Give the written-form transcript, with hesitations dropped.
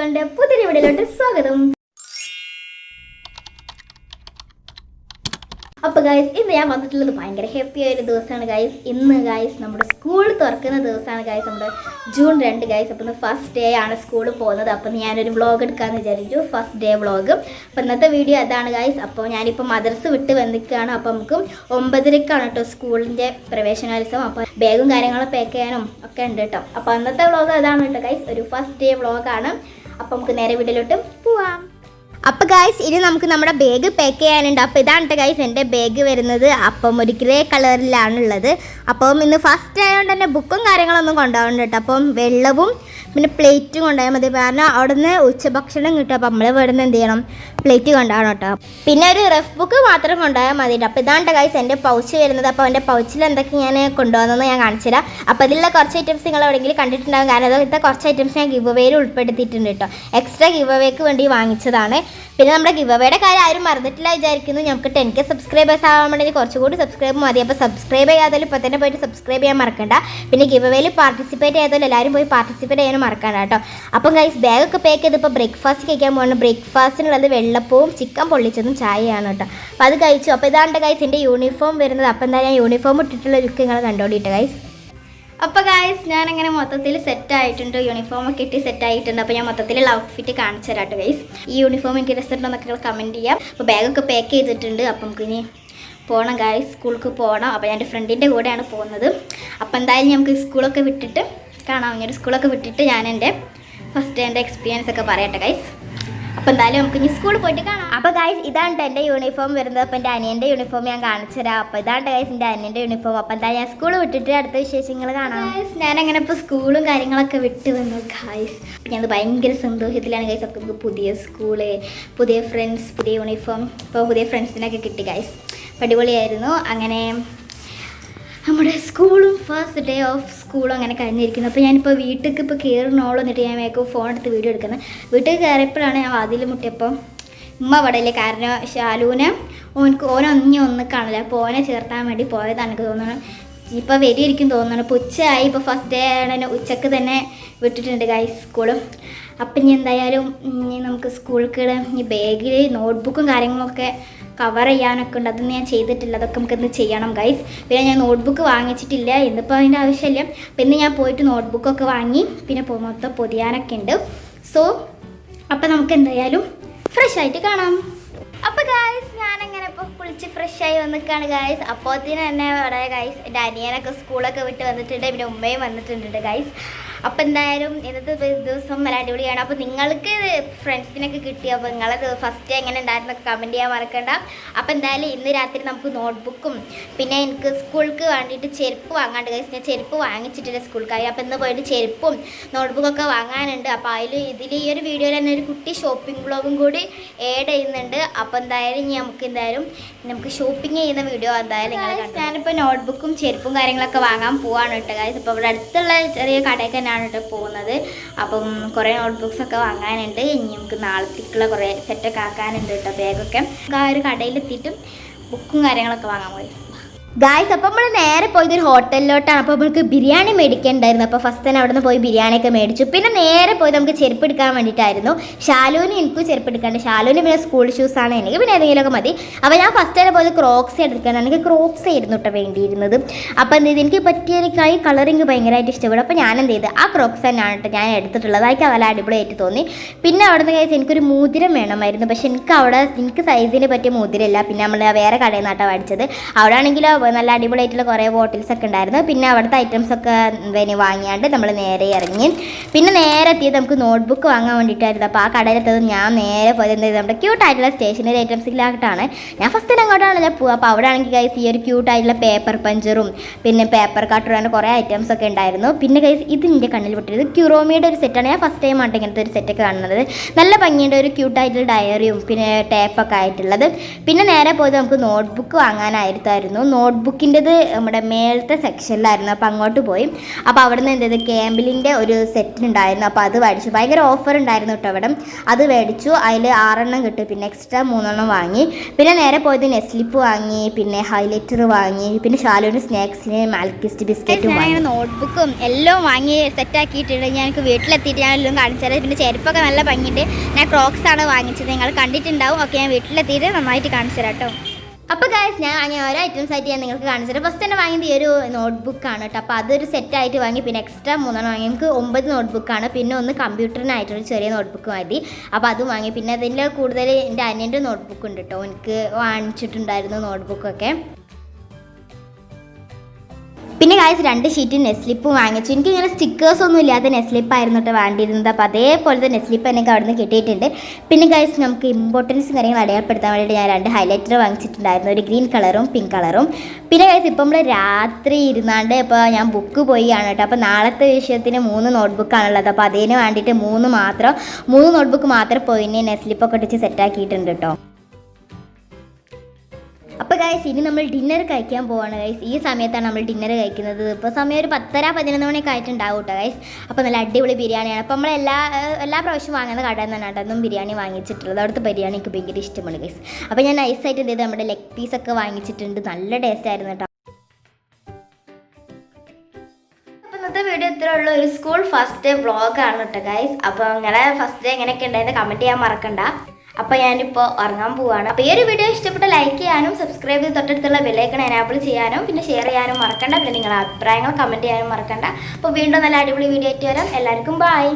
എല്ലാവർക്കും പുതിയ വീഡിയോയിലോട്ട് സ്വാഗതം. അപ്പോൾ ഗൈസ് ഇന്ന് ഞാൻ വന്നിട്ടുള്ളത് ഭയങ്കര ഹാപ്പി ആയൊരു ദിവസമാണ് ഗൈസ്. ഇന്ന് ഗൈസ് നമ്മുടെ സ്കൂൾ തുറക്കുന്ന ദിവസമാണ് ഗൈസ്, നമ്മുടെ ജൂൺ 2 ഗൈസ്. അപ്പോൾ ഇന്ന് ഫസ്റ്റ് ഡേ ആണ് സ്കൂളിൽ പോകുന്നത്. അപ്പോൾ ഞാനൊരു വ്ളോഗ് എടുക്കാമെന്ന് വിചാരിച്ചു, ഫസ്റ്റ് ഡേ വ്ളോഗ്. അപ്പോൾ ഇന്നത്തെ വീഡിയോ അതാണ് ഗൈസ്. അപ്പോൾ ഞാനിപ്പോൾ മദ്രസ വിട്ട് വന്നിരിക്കുകയാണ്. അപ്പോൾ നമുക്ക് 9:30 കേട്ടോ സ്കൂളിൻ്റെ പ്രവേശനോത്സവം. അപ്പോൾ ബാഗും കാര്യങ്ങളും പാക്ക് ചെയ്യാനും ഒക്കെ ഉണ്ട് കേട്ടോ. അപ്പോൾ അന്നത്തെ വ്ളോഗ് അതാണ് കേട്ടോ ഗൈസ്, ഒരു ഫസ്റ്റ് ഡേ വ്ളോഗാണ്. അപ്പോൾ നമുക്ക് നേരെ വീഡിയോയിലോട്ട് പോവാം. അപ്പോൾ ഗൈസ് ഇനി നമുക്ക് നമ്മുടെ ബാഗ് പാക്ക് ചെയ്യാനുണ്ട്. അപ്പോൾ ഇതാണ് കേട്ടോ ഗൈസ് എൻ്റെ ബാഗ് വരുന്നത്. അപ്പം ഒരു ഗ്രേ കളറിലാണുള്ളത്. അപ്പം ഇന്ന് ഫസ്റ്റ് ആയതുകൊണ്ട് തന്നെ ബുക്കും കാര്യങ്ങളൊന്നും കൊണ്ടുപോകണ്ട കേട്ടോ. അപ്പം വെള്ളവും പിന്നെ പ്ലേറ്റും കൊണ്ടുപോയാൽ മതി, കാരണം അവിടെ നിന്ന് ഉച്ചഭക്ഷണം കിട്ടും. അപ്പോൾ നമ്മൾ ഇവിടെ നിന്ന് എന്ത് ചെയ്യണം, പ്ലേറ്റ് കൊണ്ടുപോകണം കേട്ടോ. പിന്നെ ഒരു റഫ് ബുക്ക് മാത്രം കൊണ്ടുപോയാൽ മതി. അപ്പോൾ ഇതാണ് കേട്ടോ ഗൈസ് എൻ്റെ പൗച്ച് വരുന്നത്. അപ്പോൾ എൻ്റെ പൗച്ചിൽ എന്തൊക്കെ ഞാൻ കൊണ്ടുപോകുന്നതെന്ന് ഞാൻ കാണിച്ചു തരാം. അപ്പോൾ ഇതിലുള്ള കുറച്ച് ഐറ്റംസ് നിങ്ങൾ എവിടെയെങ്കിലും കണ്ടിട്ടുണ്ടാകും, കാരണം അതൊക്കെ കുറച്ച് ഐറ്റംസ് ഞാൻ ഗിവ് അവേയിൽ ഉൾപ്പെടുത്തിയിട്ടുണ്ട് കേട്ടോ. എക്സ്ട്രാ ഗിവ് അവേക്ക് വേണ്ടി വാങ്ങിച്ചതാണ്. പിന്നെ നമ്മുടെ ഗിവ് അവേയുടെ കാര്യം ആരും മറന്നിട്ടില്ല വിചാരിക്കുന്നു. നമുക്ക് 10K സബ്സ്ക്രൈബേഴ്സ് ആവാൻ വേണ്ടി കുറച്ചുകൂടി സബ്സ്ക്രൈബ് മതി. അപ്പോൾ സബ്സ്ക്രൈബ് ചെയ്യാതായാലും ഇപ്പോൾ തന്നെ പോയിട്ട് സബ്സ്ക്രൈബ് ചെയ്യാൻ മറക്കണ്ട. പിന്നെ ഗിവ് അവേയിൽ പാർട്ടിസിപ്പേറ്റ് ചെയ്താലും എല്ലാവരും പോയി പാർട്ടിസിപ്പേറ്റ് ചെയ്യാനും മറക്കണ്ട കേട്ടോ. അപ്പം ഗൈസ് ബാഗൊക്കെ പാക്ക് ചെയ്ത് ഇപ്പോൾ ബ്രേക്ക്ഫാസ്റ്റ് കഴിക്കാൻ പോകുന്നത്. ബ്രേക്ക്ഫാസ്റ്റിനുള്ളത് വെള്ളപ്പവും ചിക്കൻ പൊള്ളിച്ചതും ചായയാണ് കേട്ടോ. അപ്പോൾ അത് കഴിച്ചു. അപ്പോൾ ഇതാണ് ഗൈസ് എൻ്റെ യൂണിഫോം വരുന്നത്. അപ്പോൾ എന്താ ഞാൻ യൂണിഫോം ഇട്ടിട്ടുള്ള ലുക്ക് നിങ്ങൾ കണ്ടോളിട്ടോ ഗൈസ്. അപ്പോൾ ഗൈസ് ഞാനങ്ങനെ മൊത്തത്തിൽ സെറ്റായിട്ടുണ്ട്, യൂണിഫോമൊക്കെ ഇട്ട് സെറ്റായിട്ടുണ്ട്. അപ്പോൾ ഞാൻ മൊത്തത്തിലുള്ള ഔട്ട്ഫിറ്റ് കാണിച്ചു തരാം കേട്ടോ ഗൈസ്. ഈ യൂണിഫോം എനിക്ക് രസമുണ്ടോന്നൊക്കെ നിങ്ങൾ കമൻറ്റ് ചെയ്യാം. അപ്പോൾ ബാഗൊക്കെ പാക്ക് ചെയ്തിട്ടുണ്ട്. അപ്പോൾ നമുക്കിനി പോകണം ഗൈസ്, സ്കൂൾക്ക് പോകണം. അപ്പോൾ ഞാൻ എൻ്റെ ഫ്രണ്ടിൻ്റെ കൂടെയാണ് പോകുന്നത്. അപ്പോൾ എന്തായാലും നമുക്ക് സ്കൂളൊക്കെ വിട്ടിട്ട് കാണാം. ഇങ്ങനെ സ്കൂളൊക്കെ വിട്ടിട്ട് ഞാൻ എൻ്റെ ഫസ്റ്റ് എൻ്റെ എക്സ്പീരിയൻസ് ഒക്കെ പറയട്ടെ ഗൈസ്. അപ്പോൾ എന്തായാലും നമുക്ക് ഇനി സ്കൂളിൽ പോയിട്ട് കാണാം. അപ്പോൾ ഗൈസ് ഇതാണ് എൻ്റെ യൂണിഫോം വരുന്നത്. അപ്പോൾ എൻ്റെ അനിയൻ്റെ യൂണിഫോം ഞാൻ കാണിച്ചു തരാം. അപ്പോൾ ഇതാണ് ഗൈസ് എൻ്റെ അനിയൻ്റെ യൂണിഫോം. അപ്പോൾ എന്തായാലും ഞാൻ സ്കൂൾ വിട്ടിട്ട് അടുത്ത വിശേഷങ്ങൾ കാണാം ഗൈസ്. ഞാനങ്ങനെ ഇപ്പോൾ സ്കൂളും കാര്യങ്ങളൊക്കെ വിട്ട് വന്നു ഗൈസ്. ഞാനത് ഭയങ്കര സന്തോഷത്തിലാണ് ഗൈസ്. അപ്പോൾ നമുക്ക് പുതിയ സ്കൂള്, പുതിയ ഫ്രണ്ട്സ്, പുതിയ യൂണിഫോം, ഇപ്പോൾ പുതിയ ഫ്രണ്ട്സിനൊക്കെ കിട്ടി ഗൈസ്. അടിപൊളിയായിരുന്നു. അങ്ങനെ നമ്മുടെ സ്കൂളും ഫസ്റ്റ് ഡേ ഓഫ് സ്കൂളും അങ്ങനെ കഴിഞ്ഞിരിക്കുന്നു. അപ്പോൾ ഞാനിപ്പോൾ വീട്ടിലേക്ക് ഇപ്പോൾ കയറുന്നോളൂ, എന്നിട്ട് ഞാൻ വേഗം ഫോൺ എടുത്ത് വീഡിയോ എടുക്കുന്നത്. വീട്ടിൽ കയറിയപ്പോഴാണ് ഞാൻ വാതിൽ മുട്ടിയപ്പോൾ ഉമ്മ അവിടെ ഇല്ലേ, കാരണം ഷാലൂനെ ഓനൊന്ന് കാണില്ല. അപ്പോൾ ഓനെ ചേർത്താൻ വേണ്ടി പോയതാണ് എനിക്ക് തോന്നുന്നു. ഇപ്പോൾ വരിയിരിക്കും തോന്നുന്നു. ഇപ്പോൾ ഉച്ചയായി, ഇപ്പോൾ ഫസ്റ്റ് ഡേ ആണ്, ഉച്ചക്ക് തന്നെ വിട്ടിട്ടുണ്ട് ഗൈസ് സ്കൂളും. അപ്പം ഇനി എന്തായാലും നമുക്ക് സ്കൂൾക്ക് ഈ ബാഗിൽ നോട്ട്ബുക്കും കാര്യങ്ങളൊക്കെ കവർ ചെയ്യാനൊക്കെ ഉണ്ട്. അതൊന്നും ഞാൻ ചെയ്തിട്ടില്ല, അതൊക്കെ നമുക്കിന്ന് ചെയ്യണം ഗൈസ്. പിന്നെ ഞാൻ നോട്ട്ബുക്ക് വാങ്ങിച്ചിട്ടില്ല, ഇന്നിപ്പോൾ അതിൻ്റെ ആവശ്യമില്ല. പിന്നെ ഞാൻ പോയിട്ട് നോട്ട്ബുക്കൊക്കെ വാങ്ങി, പിന്നെ മൊത്തം പൊതിയാനൊക്കെ ഉണ്ട്. സോ അപ്പോൾ നമുക്ക് എന്തായാലും ഫ്രഷ് ആയിട്ട് കാണാം. അപ്പോൾ ഗൈസ് ഞാനങ്ങനെ ഇപ്പോൾ കുളിച്ച് ഫ്രഷായി വന്നിക്കാണ് ഗൈസ്. അപ്പോഴത്തേന് തന്നെ അവിടെ ഗൈസ് എൻ്റെ അനിയനൊക്കെ സ്കൂളൊക്കെ വിട്ട് വന്നിട്ടുണ്ട്, പിന്നെ ഉമ്മയും വന്നിട്ടുണ്ട് ഗൈസ്. അപ്പോൾ എന്തായാലും ഇന്നത്തെ ദിവസം നല്ല അടിപൊളിയാണ്. അപ്പോൾ നിങ്ങൾക്ക് ഫ്രണ്ട്സിനൊക്കെ കിട്ടി, അപ്പോൾ നിങ്ങളത് ഫസ്റ്റ് എങ്ങനെ ഉണ്ടായിരുന്നൊക്കെ കമൻറ്റ് ചെയ്യാൻ മറക്കണ്ട. അപ്പോൾ എന്തായാലും ഇന്ന് രാത്രി നമുക്ക് നോട്ട്ബുക്കും പിന്നെ എനിക്ക് സ്കൂൾക്ക് വേണ്ടിയിട്ട് ചെരുപ്പ് വാങ്ങാണ്ട് ഗൈസ്. ഞാൻ ചെരുപ്പ് വാങ്ങിച്ചിട്ടില്ല സ്കൂൾക്കായി. അപ്പോൾ ഇന്ന് പോയിട്ട് ചെരുപ്പും നോട്ട്ബുക്കൊക്കെ വാങ്ങാനുണ്ട്. അപ്പോൾ ഇതിൽ ഈ ഒരു വീഡിയോയിൽ തന്നെ ഒരു കുട്ടി ഷോപ്പിംഗ് വ്ളോഗും കൂടി ആഡ് ചെയ്യുന്നുണ്ട്. അപ്പോൾ എന്തായാലും നമുക്ക് ഷോപ്പിംഗ് ചെയ്യുന്ന വീഡിയോ എന്തായാലും നിങ്ങൾ കണ്ടു. ഞാനിപ്പോൾ നോട്ട്ബുക്കും ചെരുപ്പും കാര്യങ്ങളൊക്കെ വാങ്ങാൻ പോവാണ് കേട്ടോ ഗൈസ്. ഇപ്പോൾ ഇവിടെ അടുത്തുള്ള ചെറിയ കടയൊക്കെ തന്നെയാണ് കേട്ടോ പോകുന്നത്. അപ്പം കുറേ നോട്ട്ബുക്സൊക്കെ വാങ്ങാനുണ്ട്. ഇനി നമുക്ക് നാളത്തേക്കുള്ള കുറേ സെറ്റൊക്കെ ആക്കാനുണ്ട് കേട്ടോ. ബാഗൊക്കെ ആ ഒരു കടയിലെത്തിയിട്ടും ബുക്കും കാര്യങ്ങളൊക്കെ വാങ്ങാൻ പോയി ഗായ്സ്. അപ്പോൾ നമ്മൾ നേരെ പോയത് ഒരു ഹോട്ടലിലോട്ടാണ്. അപ്പോൾ നമുക്ക് ബിരിയാണി മേടിക്കേണ്ടായിരുന്നു. അപ്പോൾ ഫസ്റ്റ് തന്നെ അവിടെ നിന്ന് പോയി ബിരിയാണിയൊക്കെ മേടിച്ചു. പിന്നെ നേരെ പോയി നമുക്ക് ചെരുപ്പ് എടുക്കാൻ വേണ്ടിയിട്ടായിരുന്നു. ഷാലൂന് എനിക്കും ചെരുപ്പ് എടുക്കാണ്ട്. ഷാലൂന് പിന്നെ സ്കൂൾ ഷൂസാണ്, എനിക്ക് പിന്നെ ഏതെങ്കിലുമൊക്കെ മതി. അപ്പോൾ ഞാൻ ഫസ്റ്റ് തന്നെ പോയത് ക്രോക്സ് എടുക്കാനാണ്. എനിക്ക് ക്രോക്സ് ആയിരുന്നു കേട്ടോ വേണ്ടിയിരുന്നത്. അപ്പോൾ എന്ത് ചെയ്ത് എനിക്ക് പറ്റിയ ഈ കളറിങ് ഭയങ്കരമായിട്ട് ഇഷ്ടപ്പെടും. അപ്പോൾ ഞാൻ എന്ത് ചെയ്ത് ആ ക്രോക്സ് തന്നെയാണ് കേട്ടോ ഞാൻ എടുത്തിട്ടുള്ളത്. അതൊക്കെ നല്ല അടിപൊളിയായിട്ട് തോന്നി. പിന്നെ അവിടെ നിന്ന് കഴിച്ച് എനിക്കൊരു മോതിരം വേണമായിരുന്നു. പക്ഷെ എനിക്ക് സൈസിന് പറ്റിയ മോതിരമില്ല. പിന്നെ നമ്മൾ വേറെ കടയിൽ നിന്നാട്ടോ മേടിച്ചത്. അവിടെ ആണെങ്കിൽ നല്ല അടിപൊളിയായിട്ടുള്ള കുറേ ബോട്ടിൽസൊക്കെ ഉണ്ടായിരുന്നു. പിന്നെ അവിടുത്തെ ഐറ്റംസൊക്കെ വാങ്ങിയാണ്ട് നമ്മൾ നേരെ ഇറങ്ങി. പിന്നെ നേരെ എത്തിയത് നമുക്ക് നോട്ട്ബുക്ക് വാങ്ങാൻ വേണ്ടിയിട്ടായിരുന്നു. അപ്പോൾ ആ കടയിലെത്തത് ഞാൻ നേരെ പോയത് എന്ത് ചെയ്ത് നമ്മുടെ ക്യൂട്ടായിട്ടുള്ള സ്റ്റേഷനറി ഐറ്റംസിലായിട്ടാണ്. ഞാൻ ഫസ്റ്റ് അങ്ങോട്ടാണല്ലോ പോകുക. അപ്പോൾ അവിടെ ആണെങ്കിൽ ഗൈസ് ഈ ഒരു ക്യൂട്ടായിട്ടുള്ള പേപ്പർ പഞ്ചറും പിന്നെ പേപ്പർ കട്ടറും അങ്ങനെ കുറേ ഐറ്റംസൊക്കെ ഉണ്ടായിരുന്നു. പിന്നെ ഗൈസ് ഇത് എൻ്റെ കണ്ണിൽ പെട്ടത് ക്യൂറോമിയുടെ ഒരു സെറ്റാണ്. ഞാൻ ഫസ്റ്റ് ടൈം ആയിട്ട് ഇങ്ങനത്തെ ഒരു സെറ്റൊക്കെ കാണുന്നത്. നല്ല ഭംഗിയുടെ ഒരു ക്യൂട്ടായിട്ടുള്ള ഡയറിയും പിന്നെ ടേപ്പൊക്കെ ആയിട്ടുള്ളത്. പിന്നെ നേരെ പോയത് നമുക്ക് നോട്ട്ബുക്ക് വാങ്ങാനായിരുന്നു. നോട്ട്ബുക്കിൻ്റെത് നമ്മുടെ മേളത്തെ സെക്ഷനിലായിരുന്നു. അപ്പോൾ അങ്ങോട്ട് പോയി. അപ്പോൾ അവിടെ നിന്ന് എന്ത് ചെയ്ത് ക്യാമ്പിലിൻ്റെ ഒരു സെറ്റ് ഉണ്ടായിരുന്നു. അപ്പോൾ അത് മേടിച്ചു. ഭയങ്കര ഓഫർ ഉണ്ടായിരുന്നു കേട്ടോ അവിടെ. അത് മേടിച്ചു. അതിൽ 6 കിട്ടും. പിന്നെ എക്സ്ട്രാ 3 വാങ്ങി. പിന്നെ നേരെ പോയത് നെസ്ലിപ്പ് വാങ്ങി, പിന്നെ ഹൈലൈറ്റർ വാങ്ങി, പിന്നെ ഷാലുവിന് സ്നാക്സിന് മാൽക്കിസ്റ്റ് ബിസ്ക്കറ്റും വാങ്ങി. നോട്ട്ബുക്കും എല്ലാം വാങ്ങി സെറ്റാക്കിയിട്ടുണ്ട്. ഞാൻ എനിക്ക് വീട്ടിലെത്തിയിട്ട് ഞാൻ എല്ലാം കാണിച്ചത്. പിന്നെ ചെരുപ്പൊക്കെ നല്ല ഭംഗിയുണ്ട്. ഞാൻ ക്രോക്സ് ആണ് വാങ്ങിച്ചത്. നിങ്ങൾ കണ്ടിട്ടുണ്ടാവും. ഓക്കെ, ഞാൻ വീട്ടിലെത്തിയിട്ട് നന്നായിട്ട് കാണിച്ചു തരാം കേട്ടോ. അപ്പോൾ ഗൈസ്, ഞാൻ വാങ്ങിയ ഓരോ ഐറ്റംസ് ആയിട്ട് ഞാൻ നിങ്ങൾക്ക് കാണിച്ചു തരാം. ഫസ്റ്റ് തന്നെ വാങ്ങിയത് ഈ ഒരു നോട്ട്ബുക്കാണ് കേട്ടോ. അപ്പോൾ അതൊരു സെറ്റായിട്ട് വാങ്ങി. പിന്നെ എക്സ്ട്രാ 3 വാങ്ങി. എനിക്ക് 9 നോട്ട്ബുക്കാണ്. പിന്നെ ഒന്ന് കമ്പ്യൂട്ടറിനായിട്ടൊരു ചെറിയ നോട്ട്ബുക്ക് മതി. അപ്പോൾ അത് വാങ്ങി. പിന്നെ അതിൻ്റെ കൂടുതൽ എൻ്റെ അനിയൻ്റെ നോട്ട്ബുക്ക് ഉണ്ട് കേട്ടോ. എനിക്ക് വാങ്ങിച്ചിട്ടുണ്ടായിരുന്നു നോട്ട്ബുക്കൊക്കെ. പിന്നെ ഗൈസ് 2 ഷീറ്റ് നെസ്ലിപ്പ് വാങ്ങിച്ചു. എനിക്കിങ്ങനെ സ്റ്റിക്കേഴ്സൊന്നും ഇല്ലാത്ത നെസ്ലിപ്പായിരുന്നു കേട്ടോ വേണ്ടിയിരുന്നത്. അപ്പോൾ അതേപോലത്തെ നെസ്ലിപ്പ് എനിക്ക് അവിടെ നിന്ന് കിട്ടിയിട്ടുണ്ട്. പിന്നെ ഗൈസ് നമുക്ക് ഇമ്പോർട്ടൻസും കാര്യങ്ങൾ അടയാളപ്പെടുത്താൻ വേണ്ടിയിട്ട് ഞാൻ 2 ഹൈലൈറ്റർ വാങ്ങിച്ചിട്ടുണ്ടായിരുന്നു. ഒരു ഗ്രീൻ കളറും പിങ്ക് കളറും. പിന്നെ ഗൈസ് ഇപ്പോൾ നമ്മൾ രാത്രി ഇരുന്നാണ്ട് ഇപ്പോൾ ഞാൻ ബുക്ക് പോയാണ് കേട്ടോ. അപ്പോൾ നാളത്തെ വിഷയത്തിന് 3 നോട്ട്ബുക്കാണുള്ളത്. അപ്പോൾ അതിന് വേണ്ടിയിട്ട് 3 നോട്ട്ബുക്ക് മാത്രം പോയിന് നെസ്ലിപ്പൊക്കെ ഇട്ടിച്ച് സെറ്റാക്കിയിട്ടുണ്ട് കേട്ടോ. അപ്പോൾ ഗൈസ്, ഇനി നമ്മൾ ഡിന്നർ കഴിക്കാൻ പോവാണ് ഗൈസ്. ഈ സമയത്താണ് നമ്മൾ ഡിന്നർ കഴിക്കുന്നത്. ഇപ്പോൾ സമയം ഒരു 10-11 മണിയൊക്കെ ആയിട്ടുണ്ടാവും കേട്ടോ ഗൈസ്. അപ്പോൾ നല്ല അടിപൊളി ബിരിയാണിയാണ്. അപ്പോൾ നമ്മൾ എല്ലാ പ്രാവശ്യം വാങ്ങുന്ന കടയിൽ നിന്നാണ് കേട്ടോ അതൊന്നും ബിരിയാണി വാങ്ങിച്ചിട്ടുള്ളത്. അവിടുത്തെ ബിരിയാണി എനിക്ക് ഭയങ്കര ഇഷ്ടമാണ് ഗൈസ്. അപ്പോൾ ഞാൻ നൈസായിട്ട് എന്ത് ചെയ്ത് നമ്മുടെ ലെഗ് പീസൊക്കെ വാങ്ങിച്ചിട്ടുണ്ട്. നല്ല ടേസ്റ്റ് ആയിരുന്നു കേട്ടോ. അപ്പോൾ ഇന്നത്തെ വീഡിയോ ഇത്രേ ഉള്ളൂ. ഒരു സ്കൂൾ ഫസ്റ്റ് ഡേ വ്ളോഗാണ് കേട്ടോ ഗൈസ്. അപ്പോൾ നിങ്ങളെ ഫസ്റ്റ് ഡേ എങ്ങനെയൊക്കെ ഉണ്ടായിരുന്നു കമൻറ്റ് ചെയ്യാൻ മറക്കണ്ട. അപ്പോൾ ഞാനിപ്പോൾ ഉറങ്ങാൻ പോവാണ്. അപ്പോൾ ഈ ഒരു വീഡിയോ ഇഷ്ടപ്പെട്ട ലൈക്ക് ചെയ്യാനും സബ്സ്ക്രൈബ് ചെയ്ത് തൊട്ടടുത്തുള്ള ബെല്ലൈക്കൺ എനാബിൾ ചെയ്യാനും പിന്നെ ഷെയർ ചെയ്യാനും മറക്കണ്ട. പിന്നെ നിങ്ങളുടെ അഭിപ്രായങ്ങൾ കമൻറ്റ് ചെയ്യാനും മറക്കണ്ട. അപ്പോൾ വീണ്ടും നല്ല അടിപൊളി വീഡിയോ ആയിട്ട് വരാം. എല്ലാവർക്കും ബൈ.